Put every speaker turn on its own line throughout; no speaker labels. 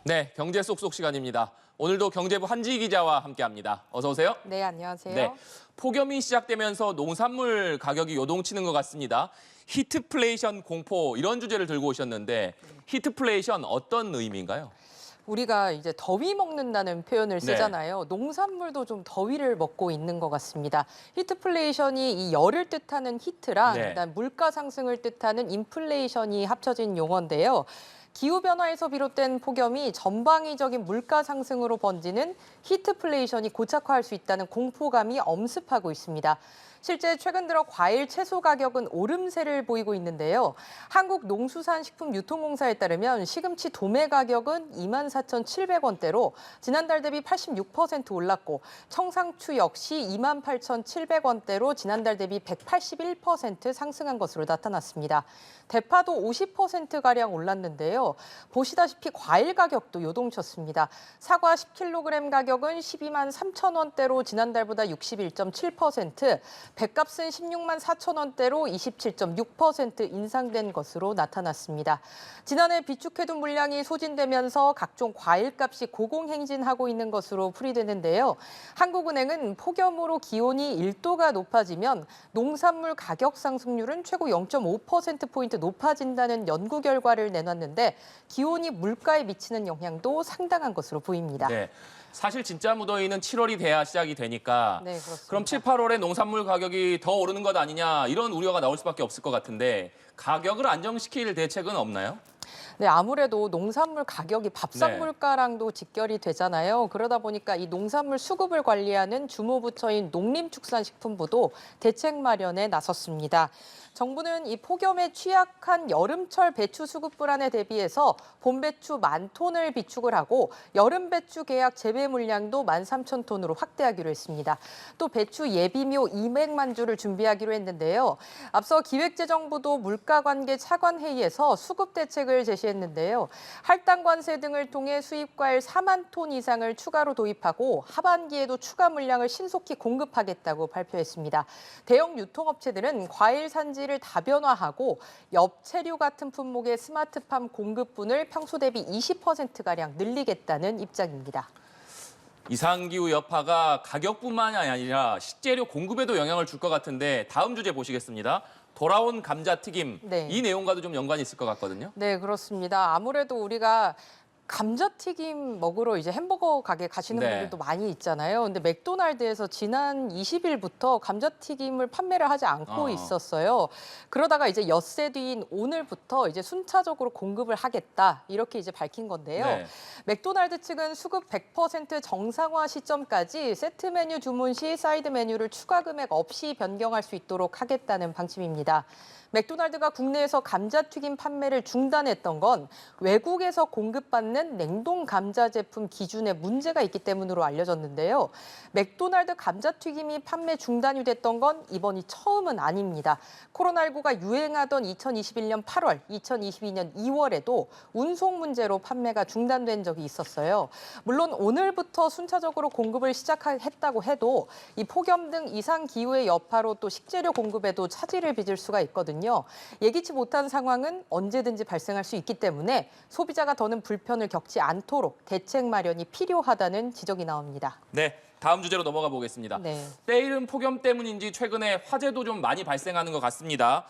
네, 경제 쏙쏙 시간입니다. 오늘도 경제부 한지희 기자와 함께합니다. 어서 오세요.
네, 안녕하세요.
네, 폭염이 시작되면서 농산물 가격이 요동치는 것 같습니다. 히트플레이션 공포 이런 주제를 들고 오셨는데 히트플레이션 어떤 의미인가요?
우리가 이제 더위 먹는다는 표현을
네.
쓰잖아요. 농산물도 좀 더위를 먹고 있는 것 같습니다. 히트플레이션이 이 열을 뜻하는 히트랑
네.
그다음 물가 상승을 뜻하는 인플레이션이 합쳐진 용어인데요. 기후변화에서 비롯된 폭염이 전방위적인 물가 상승으로 번지는 히트플레이션이 고착화할 수 있다는 공포감이 엄습하고 있습니다. 실제 최근 들어 과일, 채소 가격은 오름세를 보이고 있는데요. 한국농수산식품유통공사에 따르면 시금치 도매 가격은 24,700원대로 지난달 대비 86% 올랐고 청상추 역시 28,700원대로 지난달 대비 181% 상승한 것으로 나타났습니다. 대파도 50%가량 올랐는데요. 보시다시피 과일 가격도 요동쳤습니다. 사과 10kg 가격은 12만 3천 원대로 지난달보다 61.7%, 백값은 16만 4천 원대로 27.6% 인상된 것으로 나타났습니다. 지난해 비축해둔 물량이 소진되면서 각종 과일값이 고공행진하고 있는 것으로 풀이되는데요. 한국은행은 폭염으로 기온이 1도가 높아지면 농산물 가격 상승률은 최고 0.5%포인트 높아진다는 연구 결과를 내놨는데 기온이 물가에 미치는 영향도 상당한 것으로 보입니다.
네. 사실 진짜 무더위는 7월이 돼야 시작이 되니까
네, 그렇습니다.
그럼 7, 8월에 농산물 가격이 더 오르는 것 아니냐 이런 우려가 나올 수밖에 없을 것 같은데 가격을 안정시킬 대책은 없나요?
네, 아무래도 농산물 가격이 밥상
네.
물가랑도 직결이 되잖아요. 그러다 보니까 이 농산물 수급을 관리하는 주무부처인 농림축산식품부도 대책 마련에 나섰습니다. 정부는 이 폭염에 취약한 여름철 배추 수급 불안에 대비해서 봄 배추 10,000톤을 비축을 하고 여름 배추 계약 재배 물량도 13,000톤으로 확대하기로 했습니다. 또 배추 예비묘 200만 주를 준비하기로 했는데요. 앞서 기획재정부도 물가관계 차관회의에서 수급 대책을 제시했는데요. 할당 관세 등을 통해 수입과일 4만 톤 이상을 추가로 도입하고 하반기에도 추가 물량을 신속히 공급하겠다고 발표했습니다. 대형 유통업체들은 과일 산지를 다변화하고 엽채류 같은 품목의 스마트팜 공급분을 평소 대비 20%가량 늘리겠다는 입장입니다.
이상기후 여파가 가격뿐만이 아니라 식재료 공급에도 영향을 줄 것 같은데 다음 주제 보시겠습니다. 돌아온 감자튀김,
네.
이 내용과도 좀 연관이 있을 것 같거든요.
네, 그렇습니다. 아무래도 우리가 감자튀김 먹으러 이제 햄버거 가게 가시는
네.
분들도 많이 있잖아요. 근데 맥도날드에서 지난 20일부터 감자튀김을 판매를 하지 않고 있었어요. 그러다가 이제 엿새 뒤인 오늘부터 이제 순차적으로 공급을 하겠다 이렇게 이제 밝힌 건데요.
네.
맥도날드 측은 수급 100% 정상화 시점까지 세트 메뉴 주문 시 사이드 메뉴를 추가 금액 없이 변경할 수 있도록 하겠다는 방침입니다. 맥도날드가 국내에서 감자튀김 판매를 중단했던 건 외국에서 공급받는 냉동 감자 제품 기준에 문제가 있기 때문으로 알려졌는데요. 맥도날드 감자튀김이 판매 중단이 됐던 건 이번이 처음은 아닙니다. 코로나19가 유행하던 2021년 8월, 2022년 2월에도 운송 문제로 판매가 중단된 적이 있었어요. 물론 오늘부터 순차적으로 공급을 시작했다고 해도 이 폭염 등 이상 기후의 여파로 또 식재료 공급에도 차질을 빚을 수가 있거든요. 예기치 못한 상황은 언제든지 발생할 수 있기 때문에 소비자가 더는 불편을 겪지 않도록 대책 마련이 필요하다는 지적이 나옵니다.
네, 다음 주제로 넘어가 보겠습니다.
네.
때이른 폭염 때문인지 최근에 화재도 좀 많이 발생하는 것 같습니다.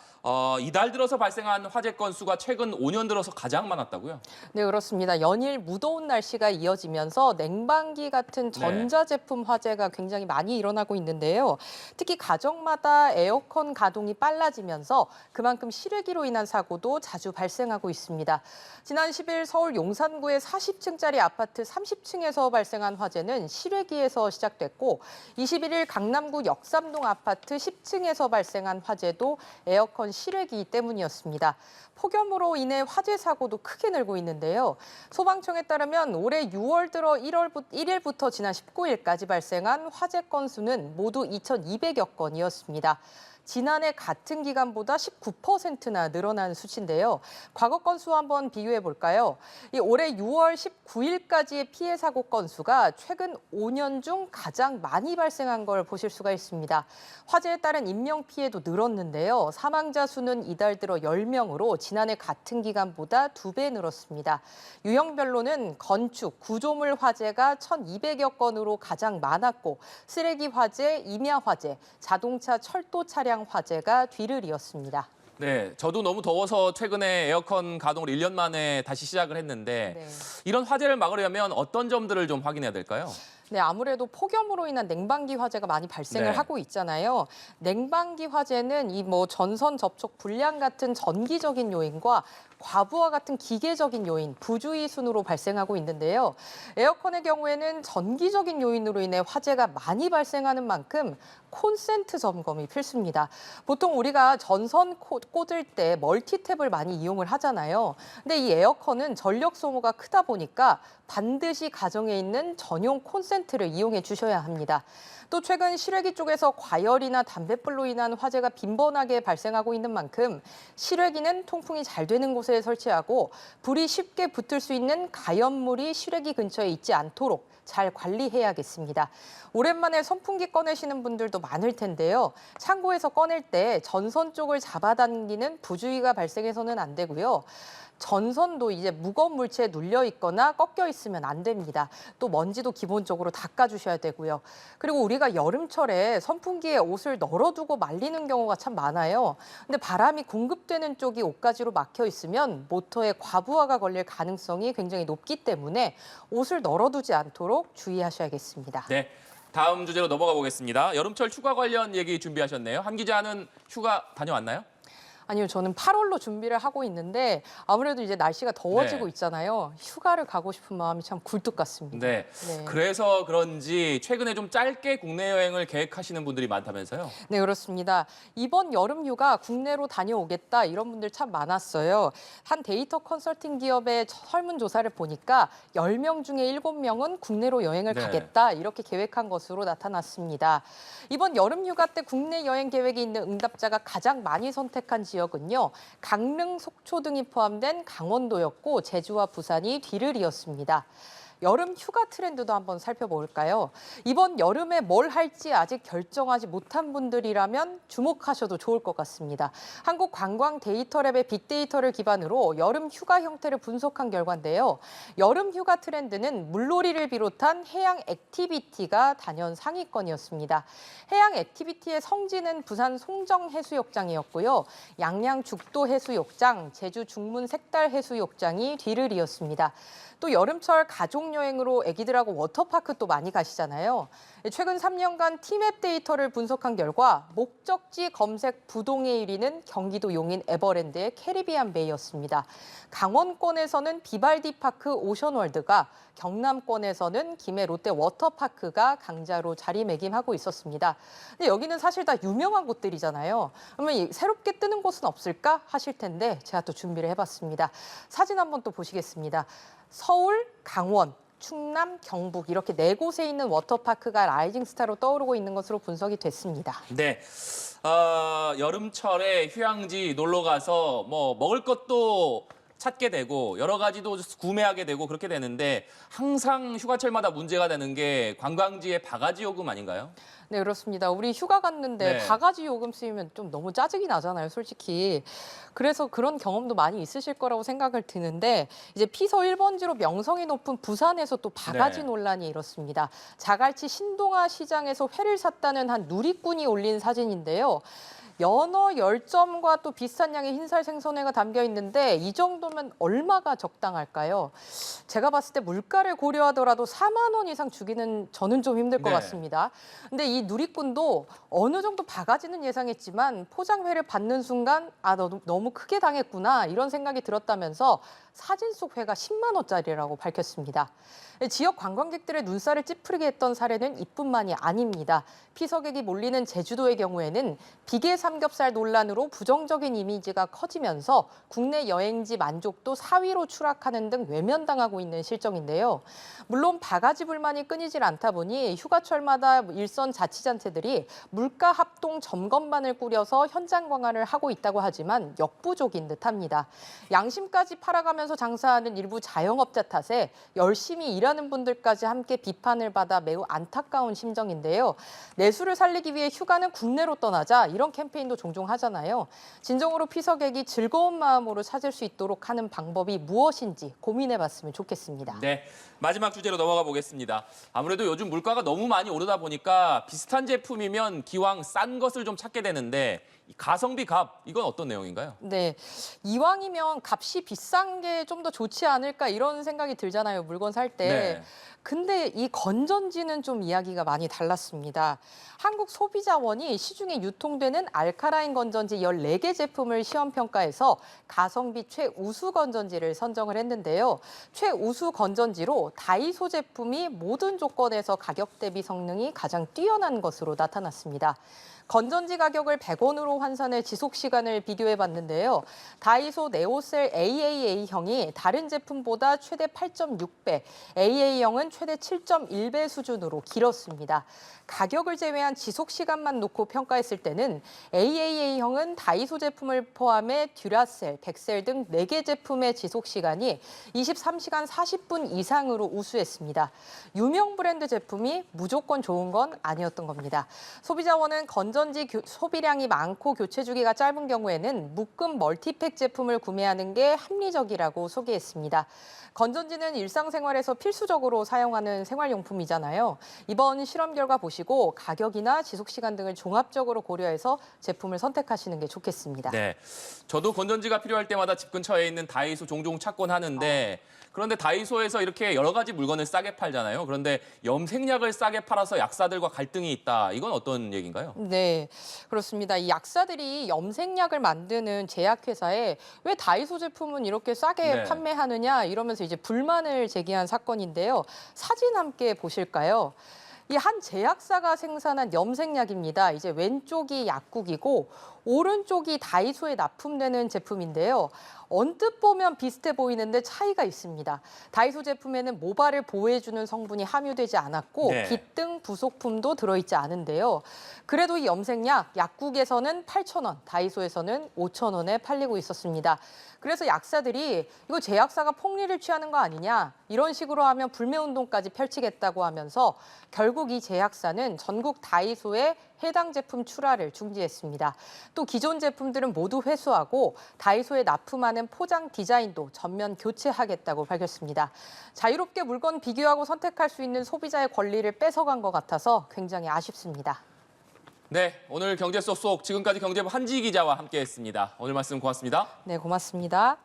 이달 들어서 발생한 화재 건수가 최근 5년 들어서 가장 많았다고요?
네, 그렇습니다. 연일 무더운 날씨가 이어지면서 냉방기 같은 전자제품 화재가 굉장히 많이 일어나고 있는데요. 특히 가정마다 에어컨 가동이 빨라지면서 그만큼 실외기로 인한 사고도 자주 발생하고 있습니다. 지난 10일 서울 용산구의 40층짜리 아파트 30층에서 발생한 화재는 실외기에서 시작됐고 21일 강남구 역삼동 아파트 10층에서 발생한 화재도 에어컨 실외기 때문이었습니다. 폭염으로 인해 화재 사고도 크게 늘고 있는데요. 소방청에 따르면 올해 6월 들어 1일부터 지난 19일까지 발생한 화재 건수는 모두 2,200여 건이었습니다. 지난해 같은 기간보다 19%나 늘어난 수치인데요. 과거 건수 한번 비교해 볼까요? 올해 6월 19일까지의 피해 사고 건수가 최근 5년 중 가장 많이 발생한 걸 보실 수가 있습니다. 화재에 따른 인명 피해도 늘었는데요. 사망자 수는 이달 들어 10명으로 지난해 같은 기간보다 2배 늘었습니다. 유형별로는 건축, 구조물 화재가 1,200여 건으로 가장 많았고 쓰레기 화재, 임야 화재, 자동차, 철도 차량 화재가 뒤를 이었습니다.
네, 저도 너무 더워서 최근에 에어컨 가동을 1년 만에 다시 시작을 했는데
네.
이런 화재를 막으려면 어떤 점들을 좀 확인해야 될까요?
네, 아무래도 폭염으로 인한 냉방기 화재가 많이 발생을
네.
하고 있잖아요. 냉방기 화재는 이 전선 접촉 불량 같은 전기적인 요인과 과부하 같은 기계적인 요인, 부주의 순으로 발생하고 있는데요. 에어컨의 경우에는 전기적인 요인으로 인해 화재가 많이 발생하는 만큼 콘센트 점검이 필수입니다. 보통 우리가 전선 꽂을 때 멀티탭을 많이 이용을 하잖아요. 근데 이 에어컨은 전력 소모가 크다 보니까 반드시 가정에 있는 전용 콘센트를 이용해 주셔야 합니다. 또 최근 실외기 쪽에서 과열이나 담뱃불로 인한 화재가 빈번하게 발생하고 있는 만큼 실외기는 통풍이 잘 되는 곳에 설치하고 불이 쉽게 붙을 수 있는 가연물이 실외기 근처에 있지 않도록 잘 관리해야겠습니다. 오랜만에 선풍기 꺼내시는 분들도 많을 텐데요. 창고에서 꺼낼 때 전선 쪽을 잡아당기는 부주의가 발생해서는 안 되고요. 전선도 이제 무거운 물체에 눌려 있거나 꺾여 있으면 안 됩니다. 또 먼지도 기본적으로 닦아주셔야 되고요. 그리고 우리가 여름철에 선풍기에 옷을 널어두고 말리는 경우가 참 많아요. 근데 바람이 공급되는 쪽이 옷가지로 막혀 있으면 모터에 과부하가 걸릴 가능성이 굉장히 높기 때문에 옷을 널어두지 않도록 주의하셔야겠습니다.
네, 다음 주제로 넘어가 보겠습니다. 여름철 휴가 관련 얘기 준비하셨네요. 한 기자는 휴가 다녀왔나요?
아니요, 저는 8월로 준비를 하고 있는데 아무래도 이제 날씨가 더워지고
네.
있잖아요. 휴가를 가고 싶은 마음이 참 굴뚝 같습니다.
네.
네.
그래서 그런지 최근에 좀 짧게 국내 여행을 계획하시는 분들이 많다면서요?
네, 그렇습니다. 이번 여름 휴가 국내로 다녀오겠다 이런 분들 참 많았어요. 한 데이터 컨설팅 기업의 설문조사를 보니까 10명 중에 7명은 국내로 여행을
네.
가겠다 이렇게 계획한 것으로 나타났습니다. 이번 여름 휴가 때 국내 여행 계획이 있는 응답자가 가장 많이 선택한 지역은요. 강릉, 속초 등이 포함된 강원도였고 제주와 부산이 뒤를 이었습니다. 여름 휴가 트렌드도 한번 살펴볼까요? 이번 여름에 뭘 할지 아직 결정하지 못한 분들이라면 주목하셔도 좋을 것 같습니다. 한국관광데이터랩의 빅데이터를 기반으로 여름 휴가 형태를 분석한 결과인데요. 여름 휴가 트렌드는 물놀이를 비롯한 해양 액티비티가 단연 상위권이었습니다. 해양 액티비티의 성지는 부산 송정해수욕장이었고요. 양양 죽도해수욕장, 제주 중문 색달해수욕장이 뒤를 이었습니다. 또 여름철 가족여행으로 애기들하고 워터파크 또 많이 가시잖아요. 최근 3년간 티맵 데이터를 분석한 결과 목적지 검색 부동의 1위는 경기도 용인 에버랜드의 캐리비안 베이였습니다. 강원권에서는 비발디파크 오션월드가, 경남권에서는 김해 롯데 워터파크가 강자로 자리매김하고 있었습니다. 근데 여기는 사실 다 유명한 곳들이잖아요. 그러면 새롭게 뜨는 곳은 없을까 하실 텐데 제가 또 준비를 해봤습니다. 사진 한번 또 보시겠습니다. 서울, 강원, 충남, 경북 이렇게 4곳에 있는 워터파크가 라이징 스타로 떠오르고 있는 것으로 분석이 됐습니다.
네. 여름철에 휴양지 놀러 가서 뭐 먹을 것도 찾게 되고 여러 가지도 구매하게 되고 그렇게 되는데 항상 휴가철마다 문제가 되는 게 관광지의 바가지 요금 아닌가요?
네, 그렇습니다. 우리 휴가 갔는데
네.
바가지 요금 쓰이면 좀 너무 짜증이 나잖아요, 솔직히. 그래서 그런 경험도 많이 있으실 거라고 생각을 드는데 이제 피서 1번지로 명성이 높은 부산에서 또 바가지
네.
논란이 일었습니다. 자갈치 신동아 시장에서 회를 샀다는 한 누리꾼이 올린 사진인데요. 연어 10점과 또 비슷한 양의 흰살 생선회가 담겨 있는데 이 정도면 얼마가 적당할까요? 제가 봤을 때 물가를 고려하더라도 4만 원 이상 주기는 저는 좀 힘들 것
네.
같습니다. 근데 이 누리꾼도 어느 정도 바가지는 예상했지만 포장회를 받는 순간 너무 크게 당했구나 이런 생각이 들었다면서 사진 속 회가 10만 원짜리라고 밝혔습니다. 지역 관광객들의 눈살을 찌푸리게 했던 사례는 이뿐만이 아닙니다. 피서객이 몰리는 제주도의 경우에는 비계 삼겹살 논란으로 부정적인 이미지가 커지면서 국내 여행지 만족도 4위로 추락하는 등 외면당하고 있는 실정인데요. 물론 바가지 불만이 끊이질 않다 보니 휴가철마다 일선 자치단체들이 물가 합동 점검반을 꾸려서 현장 강화를 하고 있다고 하지만 역부족인 듯합니다. 양심까지 팔아가면서 장사하는 일부 자영업자 탓에 열심히 일하는 분들까지 함께 비판을 받아 매우 안타까운 심정인데요. 내수를 살리기 위해 휴가는 국내로 떠나자 이런 캠페인도 종종 하잖아요. 진정으로 피서객이 즐거운 마음으로 찾을 수 있도록 하는 방법이 무엇인지 고민해봤으면 좋겠습니다.
네, 마지막 주제로 넘어가 보겠습니다. 아무래도 요즘 물가가 너무 많이 오르다 보니까 비슷한 제품이면 기왕 싼 것을 좀 찾게 되는데 이 가성비 값, 이건 어떤 내용인가요?
네, 이왕이면 값이 비싼 게 좀 더 좋지 않을까 이런 생각이 들잖아요, 물건 살 때.
네.
근데 이 건전지는 좀 이야기가 많이 달랐습니다. 한국소비자원이 시중에 유통되는 알카라인 건전지 14개 제품을 시험평가해서 가성비 최우수 건전지를 선정을 했는데요. 최우수 건전지로 다이소 제품이 모든 조건에서 가격 대비 성능이 가장 뛰어난 것으로 나타났습니다. 건전지 가격을 100원으로 환산해 지속 시간을 비교해 봤는데요. 다이소 네오셀 AAA형이 다른 제품보다 최대 8.6배, AA형은 최대 7.1배 수준으로 길었습니다. 가격을 제외한 지속 시간만 놓고 평가했을 때는 AAA형은 다이소 제품을 포함해 듀라셀, 덱셀 등 4개 제품의 지속 시간이 23시간 40분 이상으로 우수했습니다. 유명 브랜드 제품이 무조건 좋은 건 아니었던 겁니다. 소비자원은 건전지 소비량이 많고 교체 주기가 짧은 경우에는 묶음 멀티팩 제품을 구매하는 게 합리적이라고 소개했습니다. 건전지는 일상생활에서 필수적으로 사용하는 생활용품이잖아요. 이번 실험 결과 보시고 가격이나 지속시간 등을 종합적으로 고려해서 제품을 선택하시는 게 좋겠습니다.
네, 저도 건전지가 필요할 때마다 집 근처에 있는 다이소 종종 찾곤 하는데 그런데 다이소에서 이렇게 여러 가지 물건을 싸게 팔잖아요. 그런데 염색약을 싸게 팔아서 약사들과 갈등이 있다. 이건 어떤 얘기인가요?
네, 그렇습니다. 이 약사들이 염색약을 만드는 제약회사에 왜 다이소 제품은 이렇게 싸게
네.
판매하느냐 이러면서 이제 불만을 제기한 사건인데요. 사진 함께 보실까요? 이 한 제약사가 생산한 염색약입니다. 이제 왼쪽이 약국이고 오른쪽이 다이소에 납품되는 제품인데요. 언뜻 보면 비슷해 보이는데 차이가 있습니다. 다이소 제품에는 모발을 보호해주는 성분이 함유되지 않았고
네.
깃등 부속품도 들어있지 않은데요. 그래도 이 염색약 약국에서는 8,000원, 다이소에서는 5,000원에 팔리고 있었습니다. 그래서 약사들이 이거 제약사가 폭리를 취하는 거 아니냐 이런 식으로 하면 불매운동까지 펼치겠다고 하면서 결국 이 제약사는 전국 다이소에 해당 제품 출하를 중지했습니다. 또 기존 제품들은 모두 회수하고 다이소에 납품하는 포장 디자인도 전면 교체하겠다고 밝혔습니다. 자유롭게 물건 비교하고 선택할 수 있는 소비자의 권리를 뺏어간 것 같아서 굉장히 아쉽습니다.
네, 오늘 경제 쏙쏙 지금까지 경제부 한지희 기자와 함께했습니다. 오늘 말씀 고맙습니다.
네, 고맙습니다.